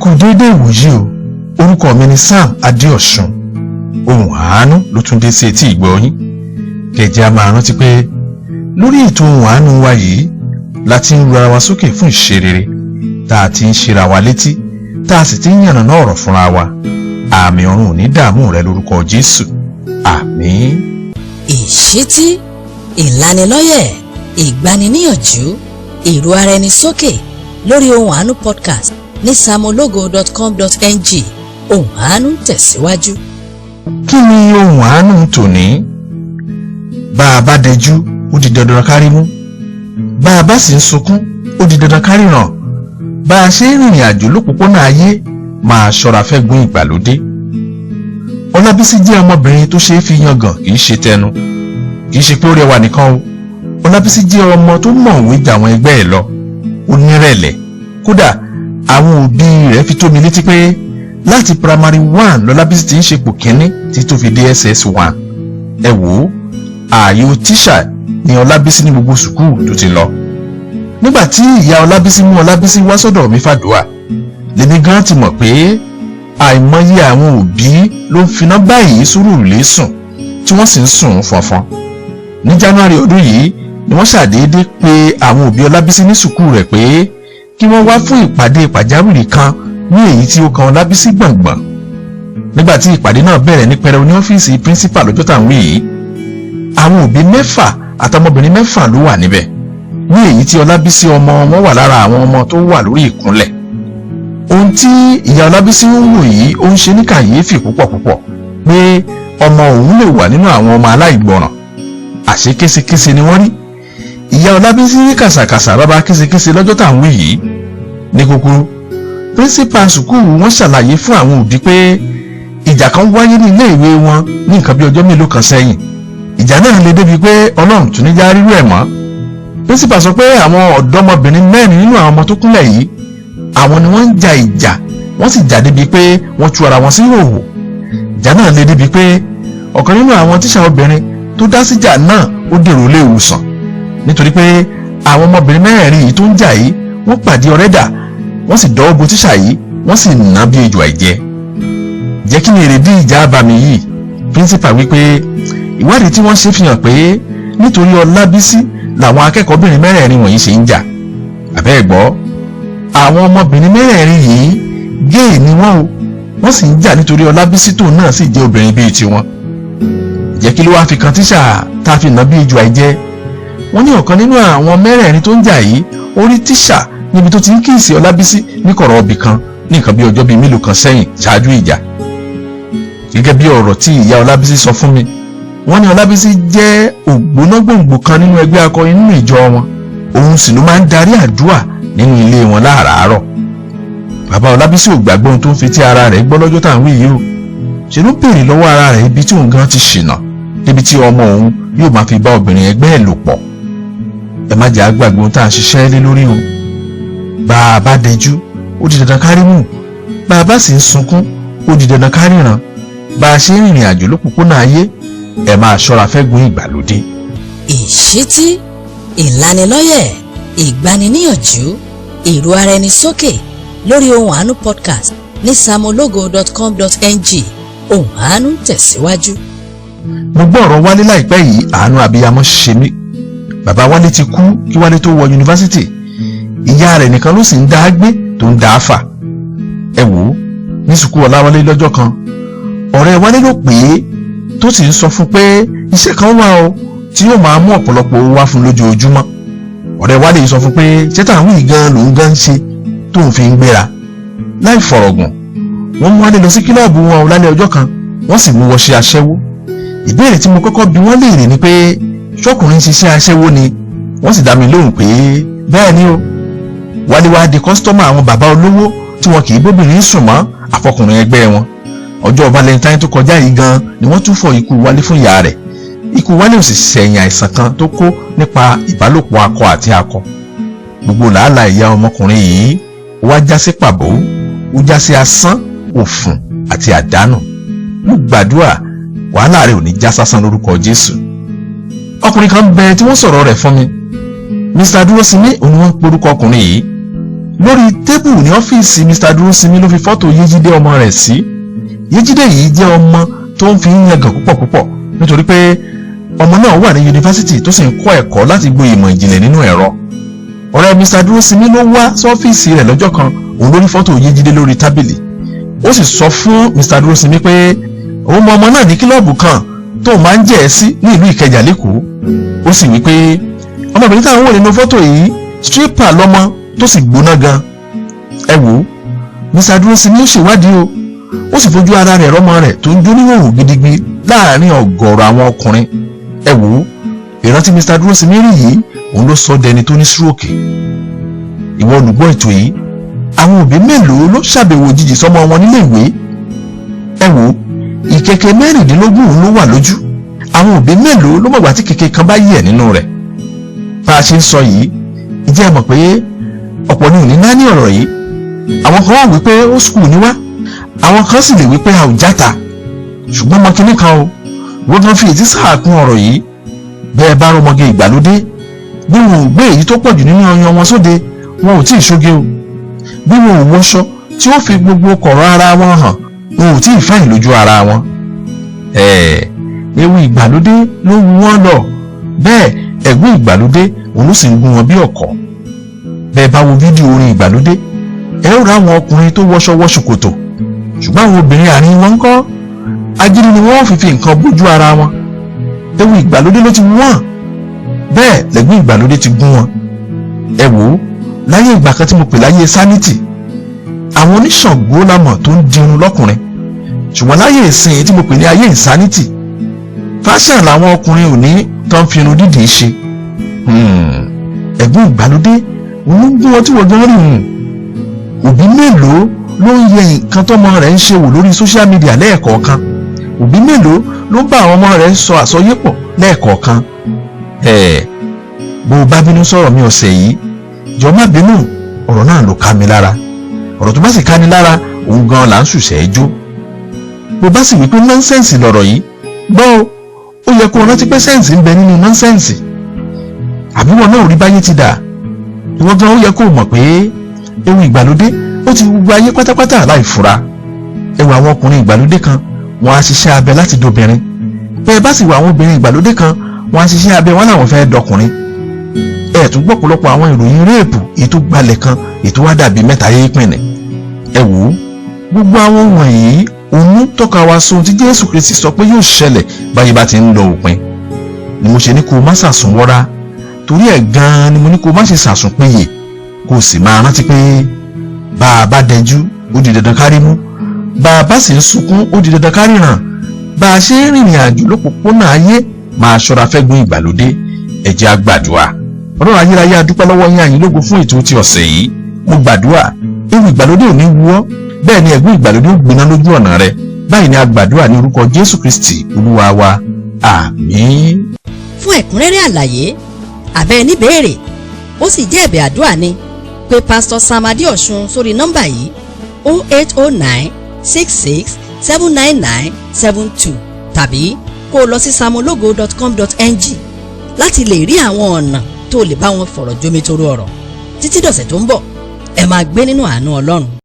kú déédé ìwòyí o. Orúkọ mi ni Sam Adéọ̀sùn. Ohùn àánú ló tún dé sí etí ìgbọ́ yín. Kẹ̀jẹ́ a máa rántí pé lórí ètò ohùn àánú wa yìí la ti ń ru ara wa sókè fún ìṣerere, tá a ti ń ṣera wa létí, tá a sì ti ń yànnàná ọ̀rọ̀ fúnra wa. Àmì ọ̀run ò ní dààmú rẹ lórúkọ Jésù. Àmín. Ìṣítí, ìlanilọ́yẹ̀, ìgbaniníyànjú, ìró ara ẹni sókè lórí ohùn àánú podcast ní samologo.com.ng. Ohùn àánú tẹ̀síwájú. Kí ni ohùn àánú tòní? Bá a bá dẹjú ó di dandan kárí mú, bá a bá sì ń sunkún ó di dandan kárí ràn. Bá a ṣe ń rìnrìn àjò lópòpónà ayé máa ṣọ́ra fẹ́gun ìgbàlódé. Ọlábísí jẹ́ ọmọbìnrin tó ṣe é fi yangàn, kì í ṣe tẹnu, kì í ṣe pé ó rẹwà nìkan o. Ọlábísí jẹ́ ọmọ tó mọ̀wé jà àwọn ẹgbẹ́ ẹ̀ lọ, ó nírẹ̀lẹ̀. Kódà àwọn òbí rẹ̀ fi tó mi létí pé láti primary 1 lọ́lábísí ti ń ṣepò kínní tí tó fi dé SS1. Ẹ wò ó, ààyò tíṣà ni Ọlábísí ní gbogbo sùkúù tó ti lọ. Nígbà tí ìyá Ọlábísí mú Ọlábísí wá sọ́dọ̀ mi fàdúà, lèmi gan ti mọ̀ pé àìmọye àwọn òbí ló ń finá báyìí sùúrùlé sùn tí wọ́n sì ń sùn fọnfọn. Ní January ọdún yìí ni wọ́n ṣàdédé pé àwọn òbí Ọlábísí ní sùkúù rẹ̀ pé kí wọ́n wá fún ìpàdé pàjáwìrì kan ní èyí tí ó kan Ọlábísí gbọ̀ngbọ̀n. Nígbà tí ìpàdé náà bẹ̀rẹ̀ ní pẹrẹu ní ọ́fíìsì principal lọ́jọ́ tá à ń wí yìí, àwọn òbí 6 àtọmọbìnrin 6 ló wà níbẹ̀, ní èyí tí Ọlábísí ọmọ wọn wà lára àwọn ọmọ tó wà lórí ìkúnlẹ̀. Ohun tí ìyá Ọlábísí ń wò yìí ó ń ṣe ní kàyéfì púpọ̀ pé ọmọ òun lè wà nínú àwọn ọmọ aláìgbọràn. Àṣé késekése ni wọ́n rí. Ìyá Ọlábísí rí kàsàkàsà bàbá késekése lọ́jọ́ tá à ń wí yìí. Ní kúkúrú, principal sùkúù wọn ṣàlàyé fún àwọn òbí pé ìjà kan wáyé ní ilé ìwé wọn ní nǹkan bí ọjọ́ mélòó kan sẹ́yìn. Ìjà náà le débi pé Ọlọ́run tún ní já rírú ẹ̀ mọ́. Principal sọ pé àwọn ọ̀dọ́mọbìnrin 4 nínú àwọn ọmọ tó kúnlẹ̀ yìí, àwọn ni wọ́n ń ja ìjà, wọ́n sì jà débi pé wọ́n tú ara wọn sí ìhòòhò. Ìjà náà le débi pé ọ̀kan nínú àwọn tíṣà obìnrin tó dá síjà náà ó dèrò ilé ìwòsàn nítorí pé àwọn ọmọbìnrin 4 yìí tó ń jà yìí wọ́n pàdé ọ̀rẹ́dà, wọ́n sì dọ́wọ́ bo tíṣà yìí, wọ́n sì nà bí ejò àìjẹ. Jẹ́ kí ni èrèdí ìjà abàmì yìí? Principal wípé ìwádìí tí wọ́n ṣe fi hàn pé nítorí Ọlábísí làwọn akẹ́kọ̀ọ́bìnrin 4 wọ̀nyí ṣe ń jà. Àbẹ́ ẹ̀ gbọ́, àwọn ọmọbìnrin 4 yìí géè ni wọ́n o, wọ́n sì ń jà nítorí Ọlábísí tó náà sì jẹ́ obìnrin bíi tiwọn. Jẹ́ kí ló wá fi kan tíṣà tá a fi nà bí ejò àìjẹ? Wọ́n ní ọ̀kan nínú àwọn 4 tó ń jà yìí ó rí tíṣà níbi tó ti ń kíìsì Ọlábísí ní kọ̀rọ̀ ọbì kan ní nǹkan bí ọjọ́ bíi mélòó kan sẹ́yìn ṣáájú ìjà. Gẹ́gẹ́ bí ọ̀rọ̀ tí ìyá Ọlábísí sọ fún mi, wọ́n ní Ọlábísí jẹ́ ògbónágbòǹgbò kan nínú ẹgbẹ́ akọrin nínú ìjọ wọn, òun sì ló máa ń darí àdúrà nínú ilé wọn láàárọ̀. Bàbá Ọlábísí ò gbàgbọ́ ohun tó ń fetí ara rẹ̀ gbọ́ lọ́jọ́ tá à ń wí yìí o. Ṣe ló béèrè lọ́wọ́ ara rẹ̀ ibi tí òun gan ti ṣìnà débi tí ọmọ òun yóò máa fi bá obìnrin ẹgbẹ́ ẹ̀ lò pọ̀. Ẹ má jẹ́ àgbàgbé ohun tá à ń ṣiṣẹ́ lé lórí o. Bá a bá dẹjú ó di dandan kárí mú, bá a bá sì ń sunkún ó di dandan kárí ràn. Bá a ṣe ń rìnrìn àjò lópòpónà ayé, ẹ máa ṣọ́ra fẹ́gun ìgbàlódé. Ìṣítí, ìlanilọ́yẹ̀, ìgbaniníyànjú, ìró ara ẹni sókè lórí ohùn àánú podcast ní samologo.com.ng. Ohùn àánú tẹ̀síwájú. Mo gbọ́ ọ̀rọ̀ Wálé láìpẹ́ yìí, àánú abiyamọ ṣe mí. Bàbá Wálé ti kú kí Wálé tó wọ yunifásitì. Ìyá rẹ̀ nìkan ló sì ń dá a gbé tó ń dá a fà. Ẹ wò ó, ní sùkúù Ọláwálé lọ́jọ́ kan, ọ̀rẹ́ Wálé ló pè é tó sì ń sọ fún pé iṣẹ́ kan wà o tí yóò máa mú ọ̀pọ̀lọpọ̀ owó wá fún lójoojúmọ́. Ọ̀rẹ́ Wálé yìí sọ fún pé ṣẹ́tà àwọn ìgan lòún gan ń ṣe tó ń fi ń gbéra. Láì fọ̀rọ̀gùn, wọ́n mú Wálé lọ sí kílọ̀bù wọn lálẹ́ ọjọ́ kan, wọ́n sì mú wọṣẹ́ aṣẹ́wó. Ìbéèrè tí mo kọ́kọ́ bi wọ́n léèrè ni pé ṣọ́kùnrin ṣiṣẹ́ aṣẹ́wó ni? Wọ́n sì dá mi lóhùn pé bẹ́ẹ̀ ni o. Wálé wá di kọ́sítọ́mà àwọn bàbá olówó tí wọn kì í bóbìnrin sùn mọ́ àfọkùnrin ẹgbẹ́ wọn. Ọjọ́ Valentine tó kọjá yìí gan ni wọ́n tún fọ ikú Wálé fún ìyá rẹ̀. Ikú Wálé ò sì ṣẹ̀yìn àìsàn kan tó kó nípa ìbálòpọ̀ akọ àti akọ. Gbogbo làálàá ìyá ọmọkùnrin yìí ó wá já sí pàbó, ó já sí asán, òfùn àti àdánù. Mo gbàdúrà wàhálà rẹ̀ ò ní já sásán lórúkọ Jésù. Ọkùnrin kan bẹ tí wọ́n sọ̀rọ̀ rẹ̀ fún mi. Mr. Dúrósinmi òun wọ́n porúkọ ọkùnrin yìí. lórí tébù ní ọ́fíìsì Mr. Dúrósinmi ló fi fọ́tò Yéjídé ọmọ rẹ̀ sí. Yéjídé yìí jẹ́ ọmọ tó ń fi ń yangàn púpọ̀ nítorí pé ọmọ náà wà ní yunifásitì tó sì ń kọ́ ẹ̀kọ́ láti gboyè ìmọ̀ ìjìnlẹ̀ nínú ẹ̀rọ. ọ̀rẹ́ Mr. Dúrósinmi ló wá sọ́fíìsì rẹ̀ lọ́jọ́ kan, òun ló rí fọ́tò Yéjídé lórí tábìlì. ó sì sọ fún Mr. Dúrósinmi pé òun mọ ọmọ náà ní kílọ̀bù kan tó máa ń jẹ́ ẹ sí ní ìlú Ìkẹjà lẹ́kọ̀ọ́. ó sì wí pé ọmọbìnrin táwọn wò nínú fọ́tò yìí stripper lọ́mọ tó sì gbóná gan. ẹ wò ó, Mr. Dúrósinmi ó ṣèwádìí o, ó sì fojú ara rẹ̀ rọ́mọ rẹ̀ tó ń jó níhòòhò gidigidi láàrin ọ̀gọ̀ọ̀rọ̀ àwọn ọkùnrin. ẹ wò ó, ìrántí Mr. Dúrósinmi rí yìí òun ló sọ dẹni tó ní stroke. ìwọ olùgbọ́ ètò yìí, àwọn òbí mélòó ló ṣàbẹ̀wò òjijì sọ́mọ wọn nílé ìwé? ẹ wò ó, ìkeke 16 ló wà lójú. àwọn òbí mélòó ló mọ̀gbà tí keke kan bá yẹ̀ nínú rẹ̀? bá a ṣe ń sọ yìí, ǹjẹ́ ẹ mọ̀ pé ọ̀pọ̀ ni ò ní náání ọ̀rọ̀ yìí? àwọn kan wà wípé ó skul ní wá, àwọn kan sì lè wípé a ò játa. ṣùgbọ́n ọmọ kìíní kan o, wọ́n kan fi ètí sàákún ọ̀rọ̀ yìí. bẹ́ẹ̀ bá rọmọge ìgbàlódé, bí wọn ò gbé èyí tó pọ̀jù nínú ọyàn wọn sóde, wọn ò tí ì ṣoge o. bí wọn ò wọṣọ tí ó fi gbogbo kọ̀rọ̀ ara wọn hàn, wọn ò tí ì fáyìn lójú ara wọn. ewu ìgbàlódé ló wú wọn lọ, bẹ́ẹ̀ ẹ̀gún ìgbàlódé òun ló sì ń gún wọn bí ọ̀kọ̀. bẹ́ẹ̀ bá wo fídíò orin ìgbàlódé, ẹ ó ra àwọn ọkùnrin tó wọṣọ wọ ṣòkòtò, ṣùgbọ́n àwọn obìnrin àárín wọn ń kọ́ agídí ni wọ́n fi nǹkan bójú ara wọn. ewu ìgbàlódé ló ti wọ́n, bẹ́ẹ̀ lẹ́gbẹ́ ìgbàlódé ti gún wọn. ẹ wò ó, láyé ìgbà kan tí mo pè láyé sanity, àwọn oníṣàngó lámọ̀ tó ń dirun lọ́kùnrin, ṣùgbọ́n láyé ìsìn tí mo pè ní ayé insanity, fashion làwọn ọkùnrin òní tó ń fi irun dídì ṣe. ẹ̀gbọ́n ìgbàlódé òun ló ń gún wọn tí wọ́n gan rí hùn. òbí mélòó ló ń yẹ nǹkan tọ́mọ rẹ̀ ń ṣe wò lórí social media lẹ́ẹ̀kọ̀ọ̀kan? òbí mélòó ló ń bá àwọn ọmọ rẹ̀ sọ àsọyépọ̀ lẹ́ẹ̀kọ̀ọ̀kan? bó o bá bínú sọ̀rọ̀ mi ọ̀sẹ̀ yìí, jọ̀ọ́ má bínú, ọ̀rọ̀ náà ló ká mi lára. ọ̀rọ̀ tó bá sì ká ní lára, òun gan là ń ṣùṣẹ́ ẹjọ́. bó bá sì wípé nọ́ńsẹ̀nsì lọ̀rọ̀ yìí, gbọ́ ó yẹ kó o rántí pé sẹ́ǹsì ń bẹ nínú nọ́ńsẹ̀nsì. àbí wọn náà rí báyé ti dà? ìwọ gan ó yẹ kó o mọ̀ pé ewu ìgbàlódé ó ti gbogbo ayé pátápátá láì fura. ẹ wo àwọn ọkùnrin ìgbàlódé kan, wọ́n á ṣiṣẹ́ abẹ láti dobìnrin. bẹ́ẹ̀ bá sì wo àwọn obìnrin ìgbàlódé kan, wọ́n á ṣiṣẹ́ abẹ wọn làwọn fẹ́ dọkùnrin. ẹ tún gbọ́ pọ̀lọpọ̀ àwọn ìròyìn réèpù ètò gbalẹ̀ kan, ètò wá dàbí mẹ́ta yé pìnì. ẹ wò ó, gbogbo àwọn wọ̀nyí òun tọ́ka wa sóhun tí Jésù Kristi sọ pé yóò ṣẹlẹ̀ báyìí bá ti ń lọ òpin. ni mo ṣe ní kó o má ṣàsùn wọ́ra, torí ẹ̀ gan-an ni mo ní kó o má ṣe ṣàsùn péye, kó o sì máa rántí pé bá a bá dẹjú ó di dandan kárí mú, bá a bá sì ń sunkún ó di dandan kárí ràn. bá a ṣe ń rìnrìn àjò lópòpónà ayé, máa ṣọ́ra fẹ́gun ìgbàlódé. ẹ jẹ́ á gbàdúrà. Ọlọ́run ayérayé, a dúpẹ́ lọ́wọ́ yín, a yìn lógo fún ètò ti ọ̀sẹ̀ yìí. mo gbàdúrà ewu ìgbàlódé ò ní wú ọ́, bẹ́ẹ̀ ni ẹ̀gún ìgbàlódé ó gbiná lójú ọ̀nà rẹ. báyìí ni a gbàdúrà ní orúkọ Jésù Kristi Olúwa wa, àmín. fún ẹ̀kúnrẹ́rẹ́ àlàyé àbẹ́ níbèrè, ó sì jẹ́ ẹ̀bẹ̀ àdúrà ni, pé Pastor Sam Adéọ̀sùn sórí nọ́mbà yìí 0809 66 799 72 tàbí kó o lọ sí samologo.com.ng láti lè rí àwọn ọ̀nà tó lè bá wọn fọ̀rọ̀ jomitoro ọ̀rọ̀. títí dọ̀sẹ̀ tó ń bọ̀, ẹ máa gbé nínú àánú Ọlọ́run.